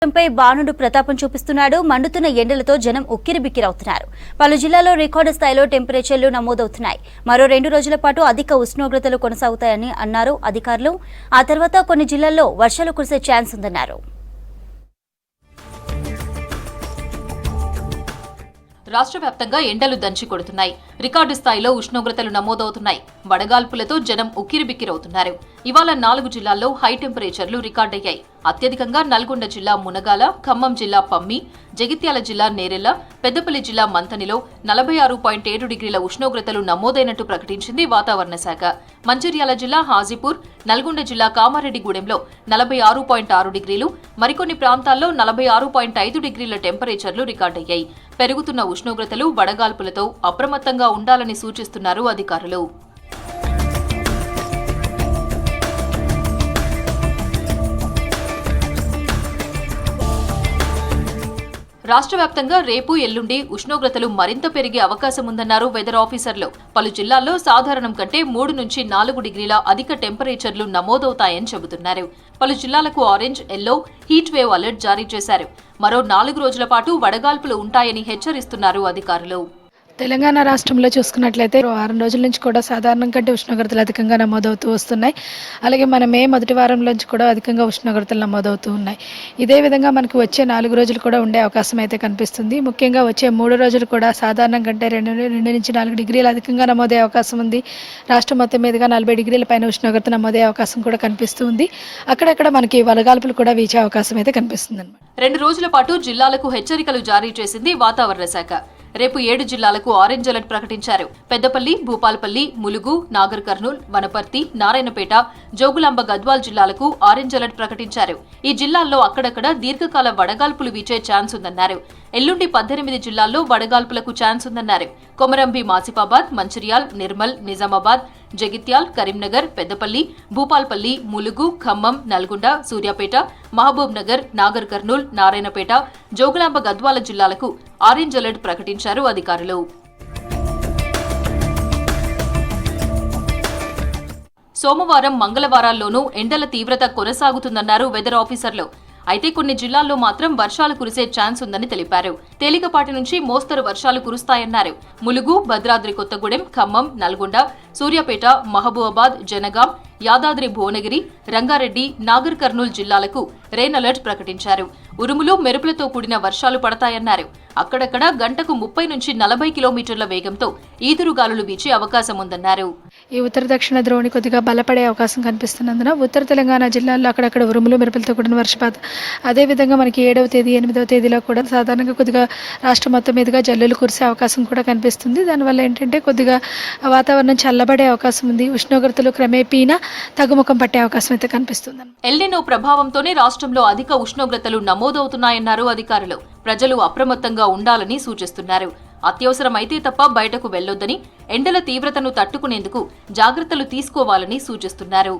పై బాణుడు ప్రతాపం చూపిస్తున్నాడు. మండుతున్న ఎండలతో జనం ఉక్కిరిబిక్కిరవుతున్నారు. పలు జిల్లాల్లో రికార్డు స్థాయిలో టెంపరేచర్లు నమోదవుతున్నాయి. మరో 2 రోజుల పాటు అధిక ఉష్ణోగ్రతలు కొనసాగుతాయని అన్నారు అధికారులు. ఆ తర్వాత కొన్ని జిల్లాల్లో వర్షాలు కురిసే ఛాన్స్ ఉందన్నారు. రాష్ట్ర వ్యాప్తంగా ఎండలు దంచి కొడుతున్నాయి. రికార్డు స్థాయిలో ఉష్ణోగ్రతలు నమోదవుతున్నాయి. వడగాల్పులతో జనం ఉక్కిరిబిక్కిరవుతున్నారు. ఇవాళ 4 జిల్లాల్లో హై టెంపరేచర్లు రికార్డయ్యాయి. అత్యధికంగా నల్గొండ జిల్లా మునగాల, ఖమ్మం జిల్లా పమ్మి, జగిత్యాల జిల్లా నేరెళ్ల, పెద్దపల్లి జిల్లా మంతనిలో 46.7 డిగ్రీల ఉష్ణోగ్రతలు నమోదైనట్టు ప్రకటించింది వాతావరణ శాఖ. మంచిర్యాల జిల్లా హాజీపూర్, నల్గొండ జిల్లా కామారెడ్డిగూడెంలో 46.6 డిగ్రీలు, మరికొన్ని ప్రాంతాల్లో 46.5 డిగ్రీల టెంపరేచర్లు రికార్డయ్యాయి. పెరుగుతున్న ఉష్ణోగ్రతలు, వడగాల్పులతో అప్రమత్తంగా ఉండాలని సూచిస్తున్నారు అధికారులు. రాష్ట్ర వ్యాప్తంగా రేపు, ఎల్లుండి ఉష్ణోగ్రతలు మరింత పెరిగే అవకాశం ఉందన్నారు వెదర్ ఆఫీసర్లు. పలు జిల్లాల్లో సాధారణం కంటే 3 నుంచి 4 డిగ్రీల అధిక టెంపరేచర్లు నమోదవుతాయని చెబుతున్నారు. పలు జిల్లాలకు orange, yellow, heat wave alert జారీ చేశారు. మరో 4 రోజుల పాటు వడగాల్పులు ఉంటాయని హెచ్చరిస్తున్నారు అధికారులు. తెలంగాణ రాష్ట్రంలో చూసుకున్నట్లయితే 6 రోజుల నుంచి కూడా సాధారణం కంటే ఉష్ణోగ్రతలు అధికంగా నమోదవుతూ వస్తున్నాయి. అలాగే మన మే మొదటి వారం నుంచి కూడా అధికంగా ఉష్ణోగ్రతలు నమోదవుతూ ఉన్నాయి. ఇదే విధంగా మనకు వచ్చే 4 రోజులు కూడా ఉండే అవకాశం అయితే కనిపిస్తుంది. ముఖ్యంగా వచ్చే 3 రోజులు కూడా సాధారణం కంటే 2 నుంచి 4 డిగ్రీలు అధికంగా నమోదయ్యే అవకాశం ఉంది. రాష్ట్రం మొత్తం మీదుగా 40 డిగ్రీల పైన ఉష్ణోగ్రత నమోదయ్యే అవకాశం కూడా కనిపిస్తుంది. అక్కడక్కడ మనకి వడగాల్పులు కూడా వీచే అవకాశం అయితే కనిపిస్తుంది. 2 రోజుల పాటు జిల్లాలకు హెచ్చరికలు జారీ చేసింది వాతావరణ శాఖ. రేపు 7 జిల్లాలకు ఆరెంజ్ అలర్ట్ ప్రకటించారు. పెద్దపల్లి, భూపాలపల్లి, ములుగు, నాగర్ కర్నూల్, వనపర్తి, నారాయణపేట, జోగులాంబ గద్వాల్ జిల్లాలకు ఆరెంజ్ అలర్ట్ ప్రకటించారు. ఈ జిల్లాల్లో అక్కడక్కడ దీర్ఘకాల వడగాల్పులు వీచే ఛాన్స్ ఉందన్నారు. ఎల్లుండి 18 జిల్లాల్లో వడగాల్పులకు ఛాన్స్ ఉందన్నారు. కొమరంభి, మాసిఫాబాద్, మంచిర్యాల్, నిర్మల్, నిజామాబాద్, జగిత్యాల్, కరీంనగర్, పెద్దపల్లి, భూపాల్పల్లి, ములుగు, ఖమ్మం, నల్గొండ, సూర్యాపేట, మహబూబ్ నగర్, నాగర్ కర్నూల్, నారాయణపేట, జోగులాంబ గద్వాల జిల్లాలకు ఆరెంజ్ అలర్ట్ ప్రకటించారు అధికారులు. సోమవారం, మంగళవారాల్లోనూ ఎండల తీవ్రత కొనసాగుతుందన్నారు వెదర్ ఆఫీసర్లు. అయితే కొన్ని జిల్లాల్లో మాత్రం వర్షాలు కురిసే ఛాన్స్ ఉందని తెలిపారు. తేలికపాటి నుంచి మోస్తరు వర్షాలు కురుస్తాయన్నారు. ములుగు, భద్రాద్రి కొత్తగూడెం, ఖమ్మం, నల్గొండ, సూర్యాపేట, మహబూబాబాద్, జనగాం, యాదాద్రి భువనగిరి, రంగారెడ్డి, నాగర్ కర్నూల్ జిల్లాలకు రెయిన్ అలర్ట్ ప్రకటించారు. ఉరుములు, మెరుపులతో కూడిన వర్షాలు పడతాయన్నారు. అక్కడక్కడ గంటకు 30 నుంచి 40 కిలోమీటర్ల వేగంతో ఈదురుగాలులు వీచే అవకాశం ఉందన్నారు. ఈ ఉత్తర దక్షిణ ద్రోణి కొద్దిగా బలపడే అవకాశం కనిపిస్తున్నందున ఉత్తర తెలంగాణ జిల్లాల్లో అక్కడక్కడ ఉరుములు, మెరుపులతో కూడిన వర్షపాతం. అదేవిధంగా మనకి 7వ తేదీ, 8వ తేదీలో కూడా సాధారణంగా కొద్దిగా రాష్ట్రం మొత్తం మీదుగా జల్లులు కురిసే అవకాశం కూడా కనిపిస్తుంది. దానివల్ల ఏంటంటే కొద్దిగా వాతావరణం చల్లబడే అవకాశం ఉంది. ఉష్ణోగ్రతలు క్రమేపీనా తగ్గుముఖం పట్టే అవకాశం అయితే కనిపిస్తుంది. ఎల్నినో ప్రభావంతోనే రాష్ట్రంలో అధిక ఉష్ణోగ్రతలు నమోదవుతున్నాయన్నారు అధికారులు. ప్రజలు అప్రమత్తంగా ఉండాలని సూచిస్తున్నారు. అత్యవసరమైతే తప్ప బయటకు వెళ్లొద్దని, ఎండల తీవ్రతను తట్టుకునేందుకు జాగ్రత్తలు తీసుకోవాలని సూచిస్తున్నారు.